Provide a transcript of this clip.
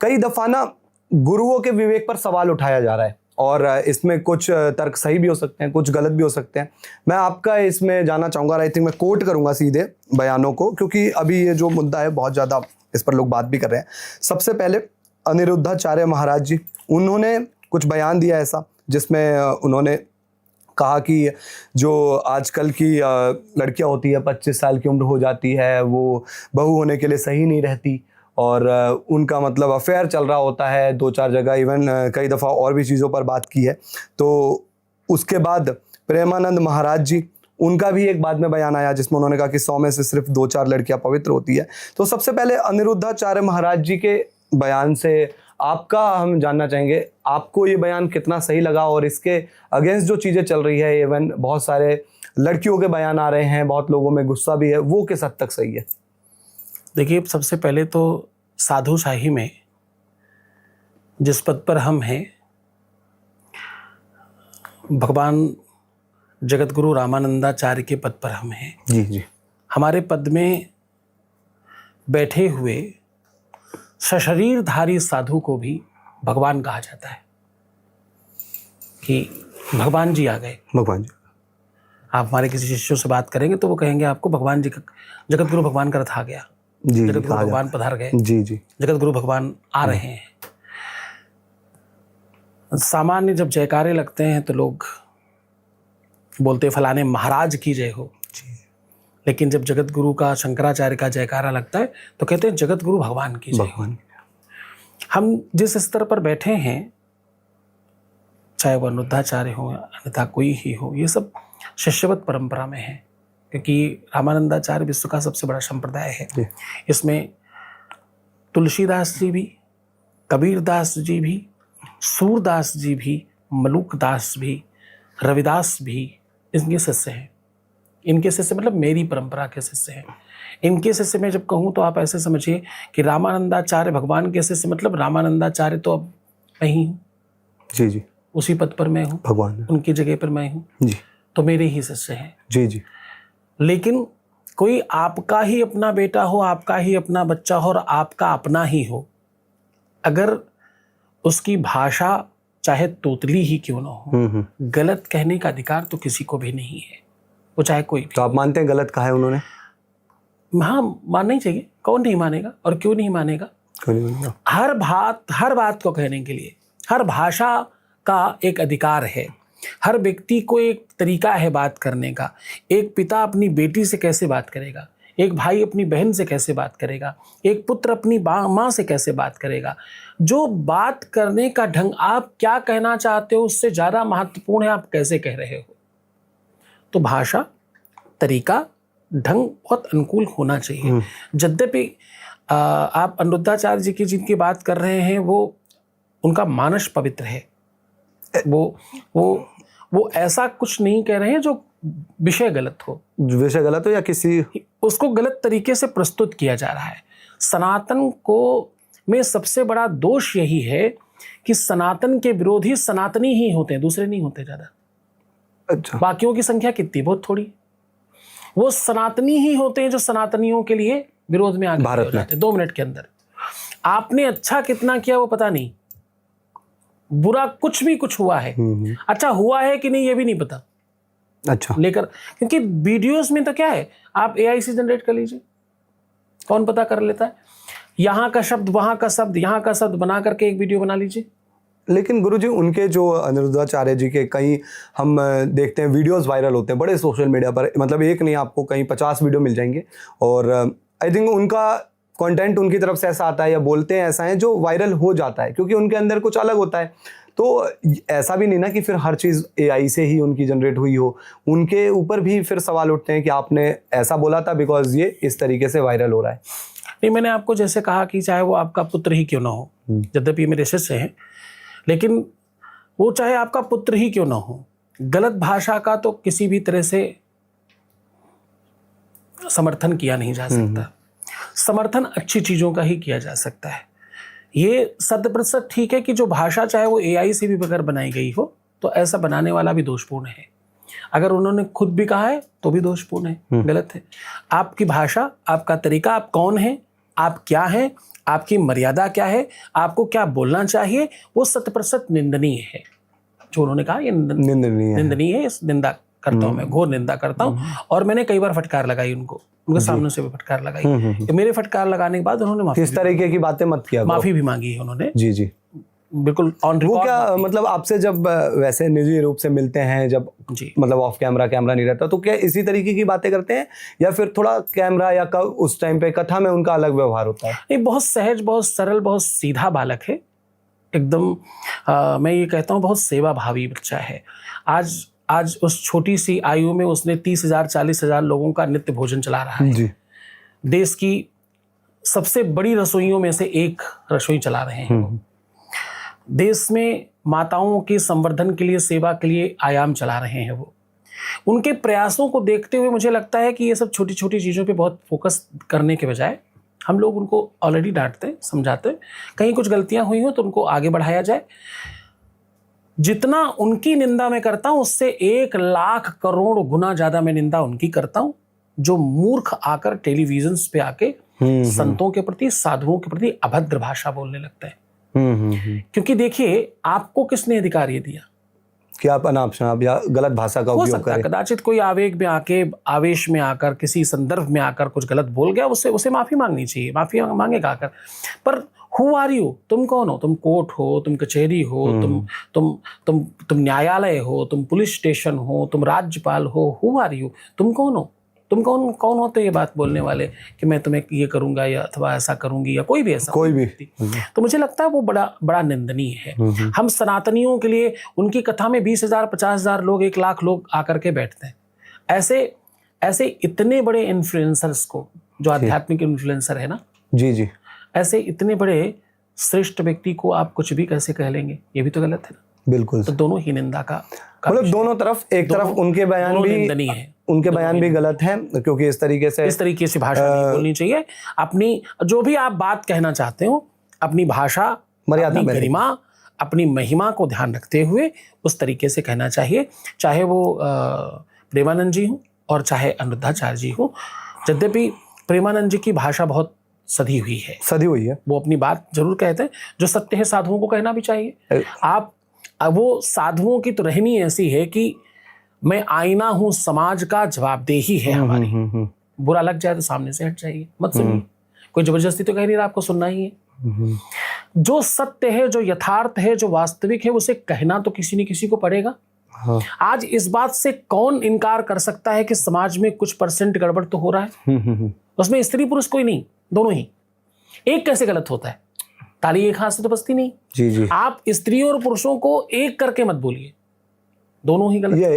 कई दफा ना गुरुओं के विवेक पर सवाल उठाया जा रहा है और इसमें कुछ तर्क सही भी हो सकते हैं, कुछ गलत भी हो सकते हैं। मैं आपका इसमें जानना चाहूँगा, आई थिंक मैं कोट करूँगा सीधे बयानों को, क्योंकि अभी ये जो मुद्दा है बहुत ज़्यादा इस पर लोग बात भी कर रहे हैं। सबसे पहले अनिरुद्धाचार्य महाराज जी, उन्होंने कुछ बयान दिया ऐसा जिसमें उन्होंने कहा कि जो आजकल की लड़कियां होती है 25 साल की उम्र हो जाती है, वो बहू होने के लिए सही नहीं रहती और उनका मतलब अफेयर चल रहा होता है 2-4 जगह, इवन कई दफ़ा और भी चीज़ों पर बात की है। तो उसके बाद प्रेमानंद महाराज जी, उनका भी एक बाद में बयान आया जिसमें उन्होंने कहा कि 100 में से सिर्फ 2-4 लड़कियां पवित्र होती है। तो सबसे पहले अनिरुद्धाचार्य महाराज जी के बयान से आपका हम जानना चाहेंगे, आपको ये बयान कितना सही लगा और इसके अगेंस्ट जो चीज़ें चल रही है, इवन बहुत सारे लड़कियों के बयान आ रहे हैं, बहुत लोगों में गुस्सा भी है, वो किस हद तक सही है? देखिए, सबसे पहले तो साधुशाही में जिस पद पर हम हैं, भगवान जगतगुरु रामानंदाचार्य के पद पर हम हैं। जी जी। हमारे पद में बैठे हुए सशरीरधारी साधु को भी भगवान कहा जाता है कि भगवान जी आ गए। भगवान जी, आप हमारे किसी शिष्यों से बात करेंगे तो वो कहेंगे आपको भगवान जी का, जगतगुरु भगवान का रथ आ गया, जी जगतगुरु भगवान पधार गए, जी जी, जगतगुरु भगवान आ रहे हैं। सामान्य जब जयकारे लगते हैं तो लोग बोलते फलाने महाराज की जय हो, लेकिन जब जगतगुरु का, शंकराचार्य का जयकारा लगता है तो कहते हैं जगतगुरु भगवान की जय हो। हम जिस स्तर पर बैठे हैं, चाहे वो अनिरुद्धाचार्य हो अन्यथा कोई ही हो, ये सब शिष्यवत परंपरा में है, क्योंकि रामानंदाचार्य विश्व का सबसे बड़ा संप्रदाय है। इसमें तुलसीदास जी भी, कबीरदास जी भी, सूरदास जी भी, मलुकदास भी, रविदास भी इनके शिष्य हैं। इनके शिष्य मतलब मेरी परंपरा के शिष्य हैं। इनके शिष्य में जब कहूँ तो आप ऐसे समझिए कि रामानंदाचार्य भगवान के शिष्य मतलब रामानंदाचार्य तो अब मैं ही हूँ। जी जी, उसी पद पर मैं हूँ, भगवान उनकी जगह पर मैं हूँ जी, तो मेरे ही शिष्य हैं। जी जी। लेकिन कोई आपका ही अपना बेटा हो, आपका ही अपना बच्चा हो और आपका अपना ही हो, अगर उसकी भाषा चाहे तोतली ही क्यों ना हो, गलत कहने का अधिकार तो किसी को भी नहीं है, वो चाहे कोई भी। तो आप मानते हैं गलत कहा है उन्होंने? हाँ, मानना ही चाहिए। कौन नहीं मानेगा और क्यों नहीं मानेगा? क्यों नहीं मानेगा? हर बात को कहने के लिए हर भाषा का एक अधिकार है। हर व्यक्ति को एक तरीका है बात करने का। एक पिता अपनी बेटी से कैसे बात करेगा, एक भाई अपनी बहन से कैसे बात करेगा, एक पुत्र अपनी माँ से कैसे बात करेगा। जो बात करने का ढंग, आप क्या कहना चाहते हो उससे ज़्यादा महत्वपूर्ण है आप कैसे कह रहे हो। तो भाषा, तरीका, ढंग बहुत अनुकूल होना चाहिए। यद्यपि आप अनिरुद्धाचार्य जी की जिनकी बात कर रहे हैं, वो उनका मानस पवित्र है। वो ऐसा कुछ नहीं कह रहे हैं जो विषय गलत हो, या किसी उसको गलत तरीके से प्रस्तुत किया जा रहा है। सनातन को में सबसे बड़ा दोष यही है कि सनातन के विरोधी सनातनी ही होते हैं, दूसरे नहीं होते ज़्यादा। अच्छा। बाकियों की संख्या कितनी, बहुत थोड़ी। वो सनातनी ही होते हैं जो सनातनियों के लिए विरोध में आगे हो जाते हैं 2 मिनट के अंदर। आपने अच्छा कितना किया वो पता नहीं, बुरा कुछ हुआ है, अच्छा हुआ है कि नहीं ये भी नहीं पता। अच्छा। लेकर, क्योंकि वीडियोस में तो क्या है, आप एआई से जनरेट कर लीजिए, कौन पता कर लेता है, यहाँ का शब्द वहाँ का शब्द यहाँ का शब्द बना करके एक वीडियो बना लीजिए। लेकिन गुरुजी, उनके जो अनिरुद्धाचार्य जी के कई हम देखते हैं वीडियोस वायरल होते हैं बड़े सोशल मीडिया पर, मतलब एक नहीं आपको कहीं 50 वीडियो मिल जाएंगे और आई थिंक उनका कंटेंट उनकी तरफ से ऐसा आता है या बोलते हैं ऐसा है जो वायरल हो जाता है, क्योंकि उनके अंदर कुछ अलग होता है। तो ऐसा भी नहीं ना कि फिर हर चीज़ एआई से ही उनकी जनरेट हुई हो, उनके ऊपर भी फिर सवाल उठते हैं कि आपने ऐसा बोला था बिकॉज ये इस तरीके से वायरल हो रहा है। नहीं, मैंने आपको जैसे कहा कि चाहे वो आपका पुत्र ही क्यों ना हो, यद्यपि मेरे शिष्य हैं, लेकिन वो चाहे आपका पुत्र ही क्यों ना हो, गलत भाषा का तो किसी भी तरह से समर्थन किया नहीं जा सकता। समर्थन अच्छी चीज़ों का ही किया जा सकता है। ये 100% ठीक है कि जो भाषा चाहे वो एआई से भी अगर बनाई गई हो तो ऐसा बनाने वाला भी दोषपूर्ण है। अगर उन्होंने खुद भी कहा है तो भी दोषपूर्ण है, गलत है। आपकी भाषा, आपका तरीका, आप कौन हैं, आप क्या हैं, आपकी मर्यादा क्या है, आपको क्या बोलना चाहिए, वो 100% निंदनीय है। जो उन्होंने कहा ये निंदनीय है, इस निंदा करता हूँ मैं, घोर निंदा करता हूँ। और मैंने कई बार फटकार लगाई उनके सामने से भी फटकार लगाई। कि मेरे फटकार लगाने के बाद उन्होंने किस तरीके की बातें मत किया, माफी भी मांगी है उन्होंने। जी जी, बिल्कुल ऑन वो रिकॉर्ड। क्या मतलब आपसे जब वैसे निजी रूप से मिलते हैं, जब जी, मतलब ऑफ कैमरा नहीं रहता, तो क्या इसी तरीके की बातें करते हैं या फिर थोड़ा कैमरा या उस टाइम पे कथा में उनका अलग व्यवहार होता है? ये बहुत सहज, बहुत सरल, बहुत सीधा बालक है एकदम। मैं ये कहता हूँ बहुत सेवा भावी बच्चा है। आज उस छोटी सी आयु में उसने 30,000 40,000 लोगों का नित्य भोजन चला रहा है। जी, देश की सबसे बड़ी रसोइयों में से एक रसोई चला रहे हैं वो। देश में माताओं के संवर्धन के लिए, सेवा के लिए आयाम चला रहे हैं वो। उनके प्रयासों को देखते हुए मुझे लगता है कि ये सब छोटी छोटी चीज़ों पे बहुत फोकस करने के बजाय हम लोग उनको ऑलरेडी डांटते हैं, समझाते हैं। कहीं कुछ गलतियां हुई हो तो उनको आगे बढ़ाया जाए। जितना उनकी निंदा मैं करता हूं उससे 1 लाख करोड़ गुना ज्यादा मैं निंदा उनकी करता हूं, जो मूर्ख आकर टेलीविजन पे आके संतों के प्रति, साधुओं के प्रति अभद्र भाषा बोलने लगते हैं। क्योंकि देखिए, आपको किसने अधिकार ये दिया कि आप अनाप शनाप या गलत भाषा का हो उपयोग सकता है करें? कदाचित कोई आवेग में आके, आवेश में आकर, किसी संदर्भ में आकर कुछ गलत बोल गया, उसे माफी मांगनी चाहिए, माफी मांगेगा आकर। पर हु आर यू, तुम कौन हो? तुम कोर्ट हो, तुम कचहरी हो, तुम न्यायालय हो, तुम पुलिस स्टेशन हो, तुम राज्यपाल हो। हु आर यू, तुम कौन हो? तुम कौन होते ये बात बोलने वाले कि मैं तुम्हें ये करूंगा या अथवा ऐसा करूंगी या कोई भी ऐसा, कोई भी। तो मुझे लगता है वो बड़ा निंदनीय है। हम सनातनियों के लिए उनकी कथा में 20,000 50,000 लोग, 1 लाख लोग आकर के बैठते हैं। ऐसे इतने बड़े इन्फ्लुएंसर्स को, जो आध्यात्मिक इन्फ्लुएंसर है ना, जी जी, ऐसे इतने बड़े श्रेष्ठ व्यक्ति को आप कुछ भी कैसे कह लेंगे? ये भी तो गलत है ना। बिल्कुल। तो दोनों ही निंदा का मतलब दोनों तरफ, एक तरफ उनके बयान भी गलत है, क्योंकि इस तरीके से भाषा नहीं बोलनी चाहिए। अपनी जो भी आप बात कहना चाहते हो, अपनी भाषा, मर्यादा अपनी में गरिमा, अपनी महिमा को ध्यान रखते हुए उस तरीके से कहना चाहिए। चाहे वो प्रेमानंद जी हो और चाहे अनिरुद्धाचार्य जी हो। यद्यपि प्रेमानंद जी की भाषा बहुत सधी हुई है, वो अपनी बात जरूर कहते हैं। जो सत्य है साधुओं को कहना भी चाहिए। वो साधुओं की तो रहनी ऐसी है कि मैं आईना हूं समाज का, जवाबदेही है हमारी। बुरा लग जाए तो सामने से हट जाइए, मत सुनिए। कोई जबरदस्ती तो कह नहीं रहा, आपको सुनना ही है। जो सत्य है, जो यथार्थ है, जो वास्तविक है, उसे कहना तो किसी न किसी को पड़ेगा। आज इस बात से कौन इनकार कर सकता है कि समाज में कुछ % गड़बड़ तो हो रहा है। उसमें स्त्री पुरुष कोई नहीं, दोनों ही। एक कैसे गलत होता है? ताली एक हाथ से तो बजती नहीं। जी जी, आप स्त्रियों और पुरुषों को एक करके मत बोलिए, दोनों ही गलत।